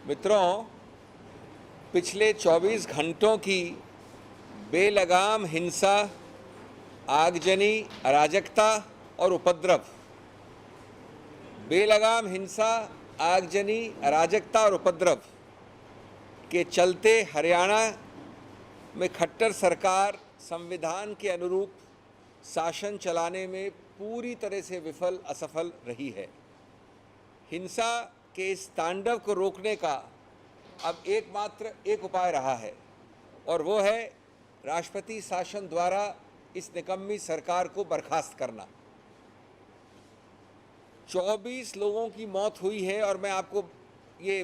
मित्रों, पिछले 24 घंटों की बेलगाम हिंसा, आगजनी, अराजकता और उपद्रव, बेलगाम हिंसा, आगजनी, अराजकता और उपद्रव के चलते हरियाणा में खट्टर सरकार संविधान के अनुरूप शासन चलाने में पूरी तरह से विफल असफल रही है। हिंसा के इस तांडव को रोकने का अब एकमात्र एक उपाय रहा है और वो है राष्ट्रपति शासन द्वारा इस निकम्मी सरकार को बर्खास्त करना। 24 लोगों की मौत हुई है और मैं आपको ये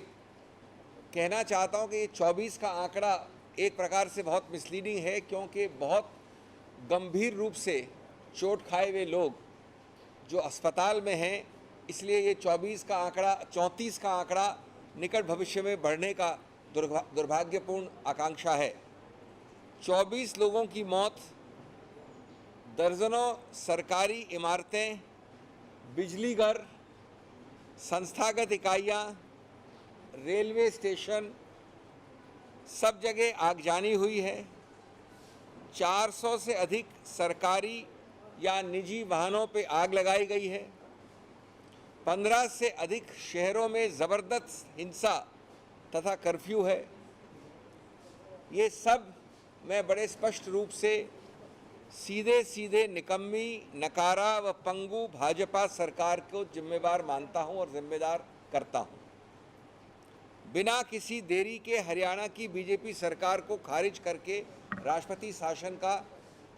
कहना चाहता हूँ कि ये 24 का आंकड़ा एक प्रकार से बहुत मिसलीडिंग है, क्योंकि बहुत गंभीर रूप से चोट खाए हुए लोग जो अस्पताल में हैं, इसलिए ये 34 का आंकड़ा निकट भविष्य में बढ़ने का दुर्भाग्यपूर्ण आकांक्षा है। 24 लोगों की मौत, दर्जनों सरकारी इमारतें, बिजली घर, संस्थागत इकाइयाँ, रेलवे स्टेशन, सब जगह आगजनी हुई है। 400 से अधिक सरकारी या निजी वाहनों पर आग लगाई गई है। 15 से अधिक शहरों में ज़बरदस्त हिंसा तथा कर्फ्यू है। ये सब मैं बड़े स्पष्ट रूप से सीधे निकम्मी, नकारा व पंगु भाजपा सरकार को जिम्मेदार मानता हूं और जिम्मेदार करता हूं। बिना किसी देरी के हरियाणा की बीजेपी सरकार को खारिज करके राष्ट्रपति शासन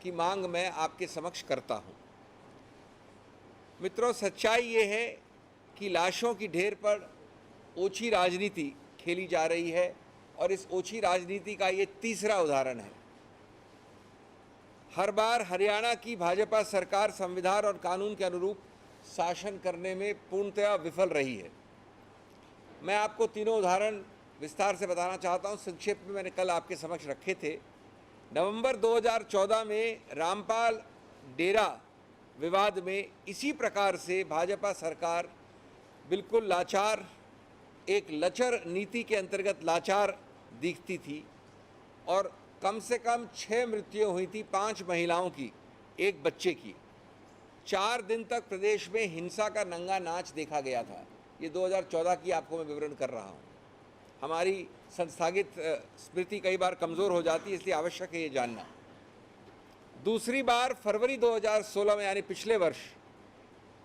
की मांग मैं आपके समक्ष करता हूं। मित्रों, सच्चाई ये है कि लाशों की ढेर पर ओछी राजनीति खेली जा रही है और इस ओछी राजनीति का ये तीसरा उदाहरण है। हर बार हरियाणा की भाजपा सरकार संविधान और कानून के अनुरूप शासन करने में पूर्णतया विफल रही है। मैं आपको तीनों उदाहरण विस्तार से बताना चाहता हूं। संक्षेप में मैंने कल आपके समक्ष रखे थे। नवंबर 2014 में रामपाल डेरा विवाद में इसी प्रकार से भाजपा सरकार बिल्कुल लाचार, एक लचर नीति के अंतर्गत लाचार दिखती थी और कम से कम 6 मृत्युएं हुई थी, 5 महिलाओं की, 1 बच्चे की। 4 दिन तक प्रदेश में हिंसा का नंगा नाच देखा गया था। ये 2014 की आपको मैं विवरण कर रहा हूँ। हमारी संस्थागत स्मृति कई बार कमज़ोर हो जाती है, इसलिए आवश्यक है ये जानना। दूसरी बार फरवरी 2016 में, यानी पिछले वर्ष,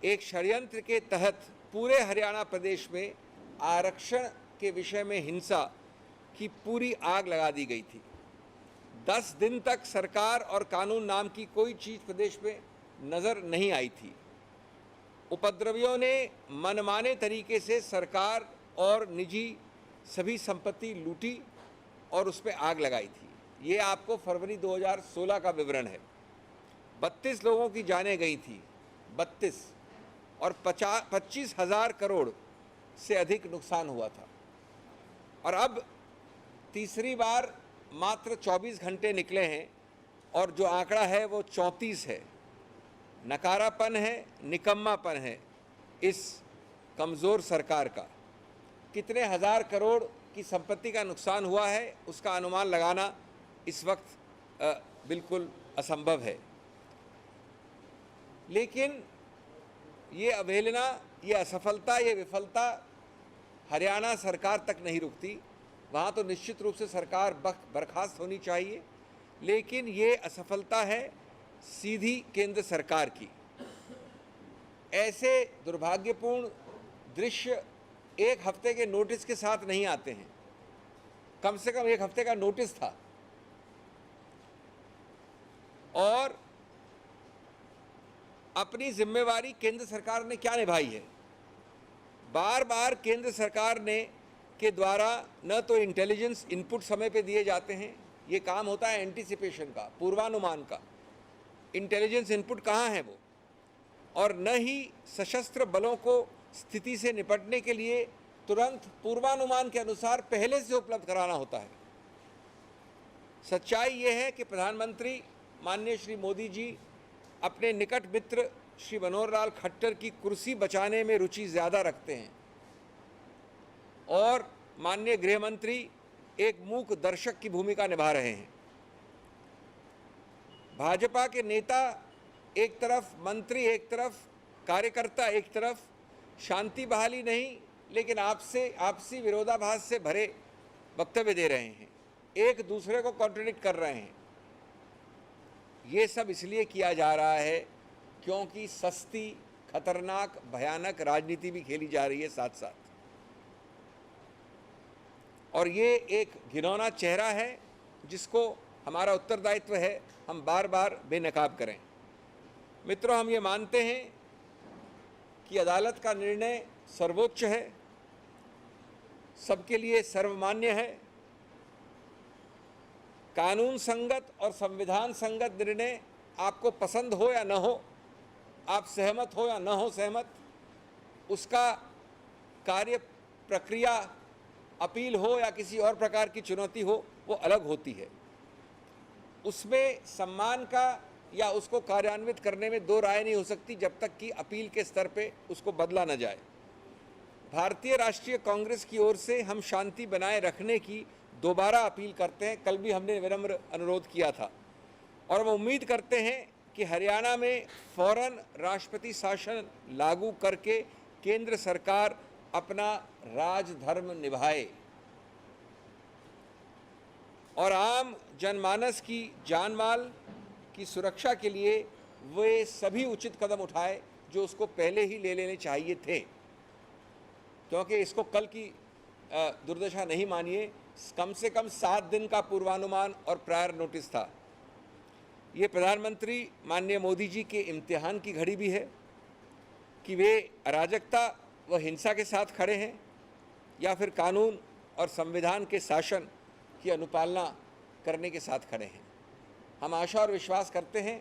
एक षड्यंत्र के तहत पूरे हरियाणा प्रदेश में आरक्षण के विषय में हिंसा की पूरी आग लगा दी गई थी। 10 दिन तक सरकार और कानून नाम की कोई चीज़ प्रदेश में नज़र नहीं आई थी। उपद्रवियों ने मनमाने तरीके से सरकार और निजी सभी संपत्ति लूटी और उस पर आग लगाई थी। ये आपको फरवरी 2016 का विवरण है। 32 लोगों की जानें गई थी, 32, और 25,000 करोड़ से अधिक नुकसान हुआ था। और अब तीसरी बार मात्र 24 घंटे निकले हैं और जो आंकड़ा है वो 34 है। नकारापन है, निकम्मापन है इस कमज़ोर सरकार का। कितने हज़ार करोड़ की संपत्ति का नुकसान हुआ है उसका अनुमान लगाना इस वक्त बिल्कुल असंभव है। लेकिन ये अवहेलना, ये असफलता, ये विफलता हरियाणा सरकार तक नहीं रुकती। वहाँ तो निश्चित रूप से सरकार बर्खास्त होनी चाहिए, लेकिन ये असफलता है सीधी केंद्र सरकार की। ऐसे दुर्भाग्यपूर्ण दृश्य एक हफ्ते के नोटिस के साथ नहीं आते हैं। कम से कम 1 हफ्ते का नोटिस था और अपनी जिम्मेवारी केंद्र सरकार ने क्या निभाई है। बार बार केंद्र सरकार के द्वारा न तो इंटेलिजेंस इनपुट समय पे दिए जाते हैं, ये काम होता है एंटीसिपेशन का, पूर्वानुमान का। इंटेलिजेंस इनपुट कहाँ है वो, और न ही सशस्त्र बलों को स्थिति से निपटने के लिए तुरंत पूर्वानुमान के अनुसार पहले से उपलब्ध कराना होता है। सच्चाई ये है कि प्रधानमंत्री माननीय श्री मोदी जी अपने निकट मित्र श्री मनोहर लाल खट्टर की कुर्सी बचाने में रुचि ज़्यादा रखते हैं और माननीय गृह मंत्री एक मूक दर्शक की भूमिका निभा रहे हैं। भाजपा के नेता एक तरफ, मंत्री एक तरफ, कार्यकर्ता एक तरफ शांति बहाली नहीं लेकिन आपसी विरोधाभास से भरे वक्तव्य दे रहे हैं, एक दूसरे को कॉन्ट्रडिक्ट कर रहे हैं। ये सब इसलिए किया जा रहा है क्योंकि सस्ती, खतरनाक, भयानक राजनीति भी खेली जा रही है साथ साथ, और ये एक घिनौना चेहरा है जिसको हमारा उत्तरदायित्व है हम बार बार बेनकाब करें। मित्रों, हम ये मानते हैं कि अदालत का निर्णय सर्वोच्च है, सबके लिए सर्वमान्य है। कानून संगत और संविधान संगत निर्णय आपको पसंद हो या न हो, आप सहमत हो या न हो सहमत, उसका कार्य प्रक्रिया, अपील हो या किसी और प्रकार की चुनौती हो, वो अलग होती है। उसमें सम्मान का या उसको कार्यान्वित करने में दो राय नहीं हो सकती जब तक कि अपील के स्तर पे उसको बदला न जाए। भारतीय राष्ट्रीय कांग्रेस की ओर से हम शांति बनाए रखने की दोबारा अपील करते हैं। कल भी हमने विनम्र अनुरोध किया था और हम उम्मीद करते हैं कि हरियाणा में फौरन राष्ट्रपति शासन लागू करके केंद्र सरकार अपना राजधर्म निभाए और आम जनमानस की जान माल की सुरक्षा के लिए वे सभी उचित कदम उठाए जो उसको पहले ही ले लेने चाहिए थे, क्योंकि इसको कल की दुर्दशा नहीं मानिए। कम से कम 7 दिन का पूर्वानुमान और प्रायर नोटिस था। ये प्रधानमंत्री माननीय मोदी जी के इम्तिहान की घड़ी भी है कि वे अराजकता व हिंसा के साथ खड़े हैं या फिर कानून और संविधान के शासन की अनुपालना करने के साथ खड़े हैं। हम आशा और विश्वास करते हैं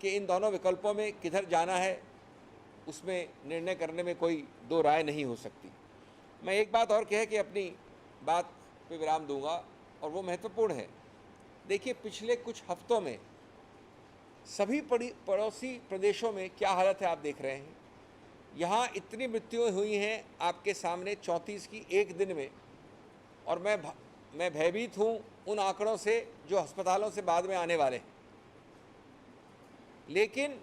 कि इन दोनों विकल्पों में किधर जाना है उसमें निर्णय करने में कोई दो राय नहीं हो सकती। मैं एक बात और कह के अपनी बात पे विराम दूंगा और वो महत्वपूर्ण है। देखिए, पिछले कुछ हफ्तों में सभी पड़ोसी प्रदेशों में क्या हालत है आप देख रहे हैं। यहाँ इतनी मृत्युएं हुई हैं आपके सामने 34 की एक दिन में, और मैं भयभीत हूँ उन आंकड़ों से जो अस्पतालों से बाद में आने वाले हैं। लेकिन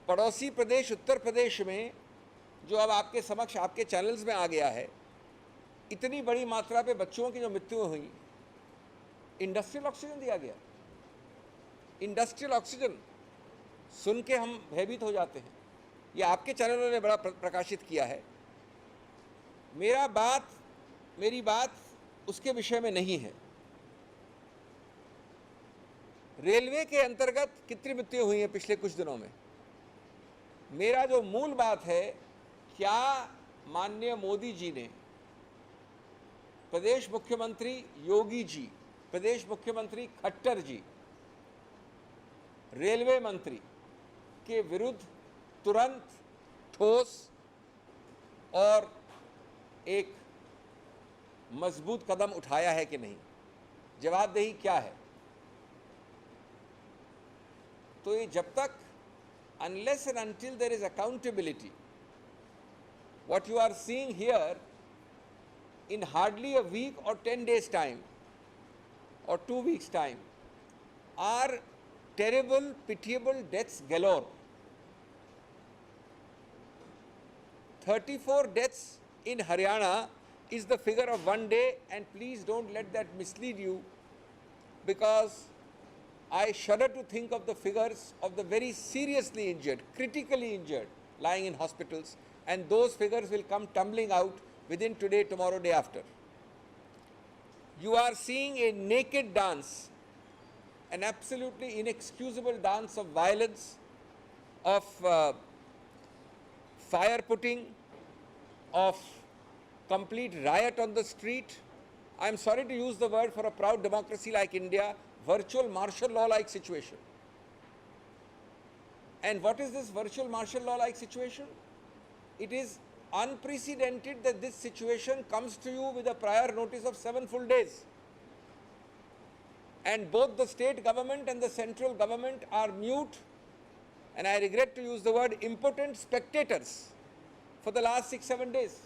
पड़ोसी प्रदेश उत्तर प्रदेश में जो अब आपके समक्ष आपके चैनल्स में आ गया है, इतनी बड़ी मात्रा पे बच्चों की जो मृत्यु हुई, इंडस्ट्रियल ऑक्सीजन दिया गया। इंडस्ट्रियल ऑक्सीजन सुन के हम भयभीत हो जाते हैं। ये आपके चैनलों ने बड़ा प्रकाशित किया है। मेरी बात उसके विषय में नहीं है। रेलवे के अंतर्गत कितनी मृत्यु हुई है पिछले कुछ दिनों में। मेरा जो मूल बात है, क्या माननीय मोदी जी ने, प्रदेश मुख्यमंत्री योगी जी, प्रदेश मुख्यमंत्री खट्टर जी, रेलवे मंत्री के विरुद्ध तुरंत ठोस और एक मजबूत कदम उठाया है कि नहीं? जवाबदेही क्या है? तो ये जब तक, unless and until there is accountability, what you are seeing here in hardly a week or 10 days time or 2 weeks time are terrible, pitiable deaths galore. 34 deaths in Haryana is the figure of one day, and please don't let that mislead you, because I shudder to think of the figures of the very seriously injured, critically injured, lying in hospitals, and those figures will come tumbling out within today, tomorrow, day after. You are seeing a naked dance, an absolutely inexcusable dance of violence, of fire putting, of complete riot on the street. I am sorry to use the word for a proud democracy like India, virtual martial law like situation. And what is this virtual martial law like situation? It is unprecedented that this situation comes to you with a prior notice of 7 full days. And both the state government and the central government are mute, and I regret to use the word impotent spectators for the last 6-7 days.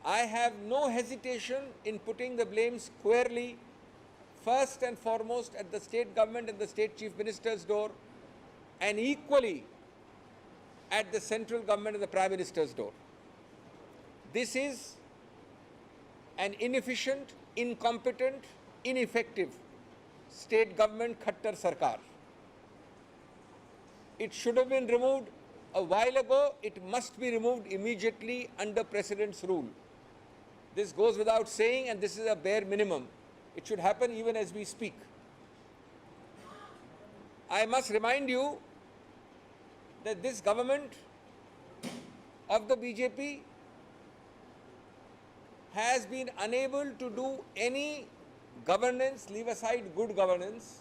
I have no hesitation in putting the blame squarely, first and foremost, at the state government and the state chief minister's door, and equally at the central government and the prime minister's door. This is an inefficient, incompetent, ineffective state government Khattar Sarkar. It should have been removed a while ago. It must be removed immediately under President's rule. This goes without saying, and this is a bare minimum. It should happen even as we speak. I must remind you that this government of the BJP has been unable to do any governance, leave aside good governance,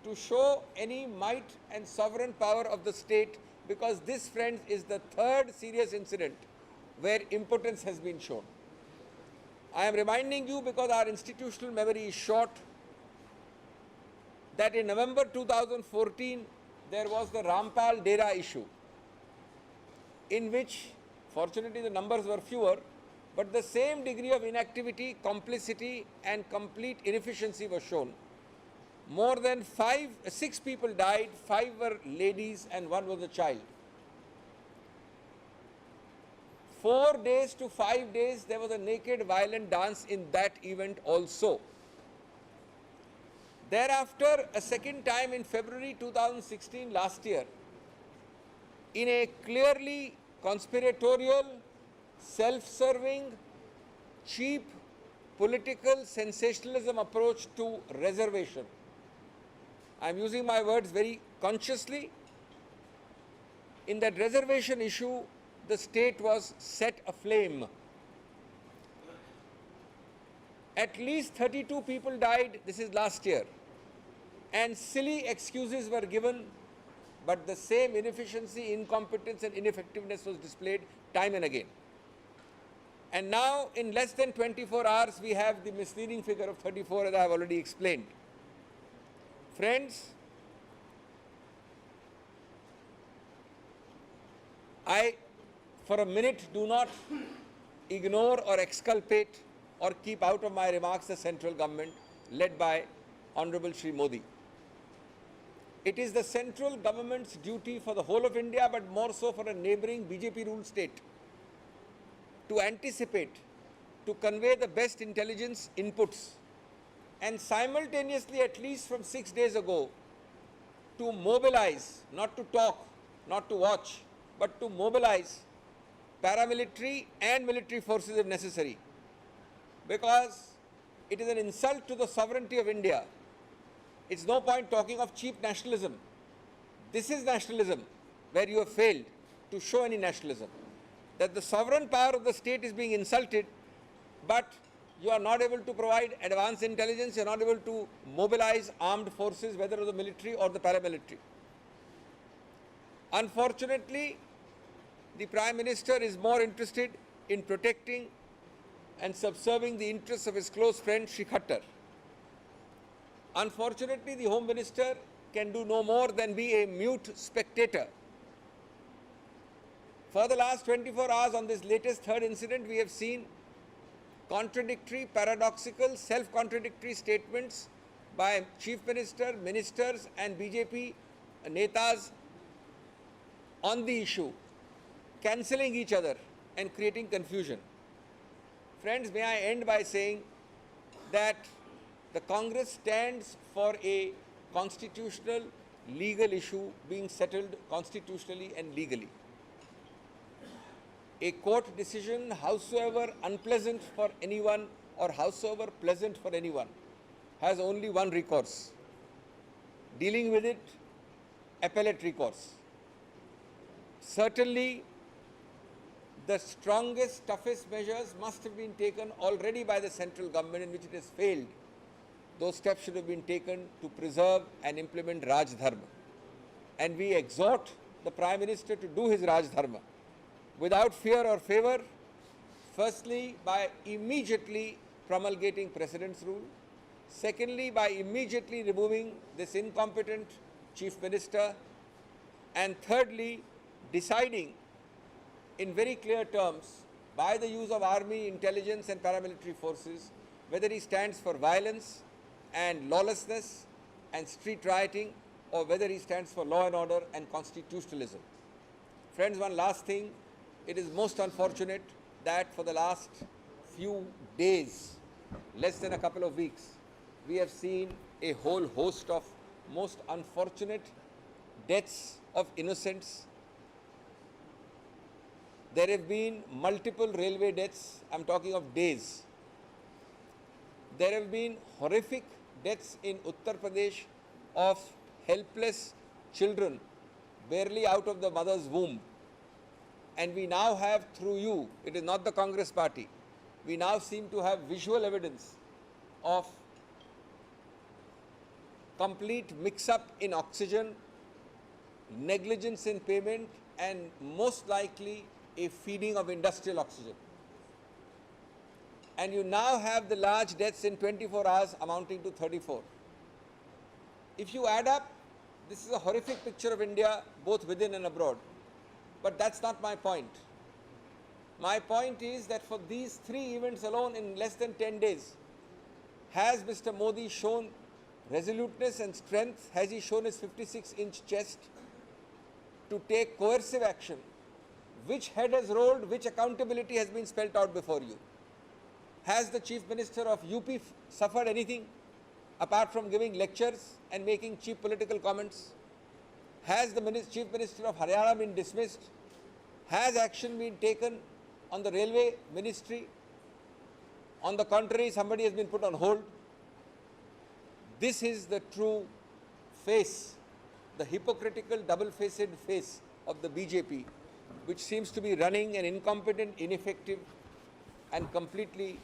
to show any might and sovereign power of the state, because this, friends, is the third serious incident where impotence has been shown. I am reminding you, because our institutional memory is short, that in November 2014 there was the Rampal Dera issue, in which fortunately the numbers were fewer, but the same degree of inactivity, complicity and complete inefficiency was shown. More than 6 people died, 5 were ladies and 1 was a child. 4 days to 5 days there was a naked violent dance in that event also. Thereafter, a second time in February 2016, last year, in a clearly conspiratorial, self-serving, cheap, political sensationalism approach to reservation. I am using my words very consciously. In that reservation issue, the state was set aflame. At least 32 people died, this is last year, and silly excuses were given, but the same inefficiency, incompetence and ineffectiveness was displayed time and again. And now, in less than 24 hours, we have the misleading figure of 34, as I have already explained. Friends, I, for a minute, do not ignore or exculpate or keep out of my remarks the central government led by Honorable Shri Modi. It is the central government's duty for the whole of India, but more so for a neighboring BJP-ruled state, to anticipate, to convey the best intelligence inputs, and simultaneously, at least from 6 days ago, to mobilize, not to talk, not to watch, but to mobilize paramilitary and military forces if necessary, because it is an insult to the sovereignty of India. It's no point talking of cheap nationalism. This is nationalism where you have failed to show any nationalism. That the sovereign power of the state is being insulted, but you are not able to provide advanced intelligence, you are not able to mobilize armed forces, whether of the military or the paramilitary. Unfortunately, the Prime Minister is more interested in protecting and subserving the interests of his close friend Shri Khattar. Unfortunately, the Home Minister can do no more than be a mute spectator. For the last 24 hours on this latest third incident, we have seen contradictory, paradoxical, self-contradictory statements by Chief Minister, ministers and BJP netas on the issue, cancelling each other and creating confusion. Friends, may I end by saying that the Congress stands for a constitutional, legal issue being settled constitutionally and legally. A court decision, howsoever unpleasant for anyone or howsoever pleasant for anyone, has only one recourse. Dealing with it, appellate recourse. Certainly, the strongest, toughest measures must have been taken already by the central government, in which it has failed. Those steps should have been taken to preserve and implement Raj Dharma. And we exhort the Prime Minister to do his Raj Dharma without fear or favor, firstly by immediately promulgating President's rule, secondly by immediately removing this incompetent Chief Minister, and thirdly deciding in very clear terms by the use of army, intelligence and paramilitary forces, whether he stands for violence and lawlessness and street rioting, or whether he stands for law and order and constitutionalism. Friends, one last thing. It is most unfortunate that for the last few days, less than a couple of weeks, we have seen a whole host of most unfortunate deaths of innocents. There have been multiple railway deaths. I'm talking of days. There have been horrific deaths in Uttar Pradesh of helpless children barely out of the mother's womb. And we now have, through you, it is not the Congress party, we now seem to have visual evidence of complete mix-up in oxygen, negligence in payment, and most likely a feeding of industrial oxygen. And you now have the large deaths in 24 hours amounting to 34. If you add up, this is a horrific picture of India, both within and abroad. But that's not my point. My point is that for these three events alone in less than 10 days, has Mr. Modi shown resoluteness and strength? Has he shown his 56-inch chest to take coercive action? Which head has rolled? Which accountability has been spelled out before you? Has the Chief Minister of UP suffered anything apart from giving lectures and making cheap political comments? Has the Chief Minister of Haryana been dismissed? Has action been taken on the railway ministry? On the contrary, somebody has been put on hold. This is the true face, the hypocritical, double-faced face of the BJP, which seems to be running an incompetent, ineffective and completely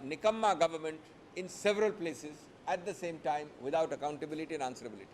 nikamma government in several places at the same time without accountability and answerability.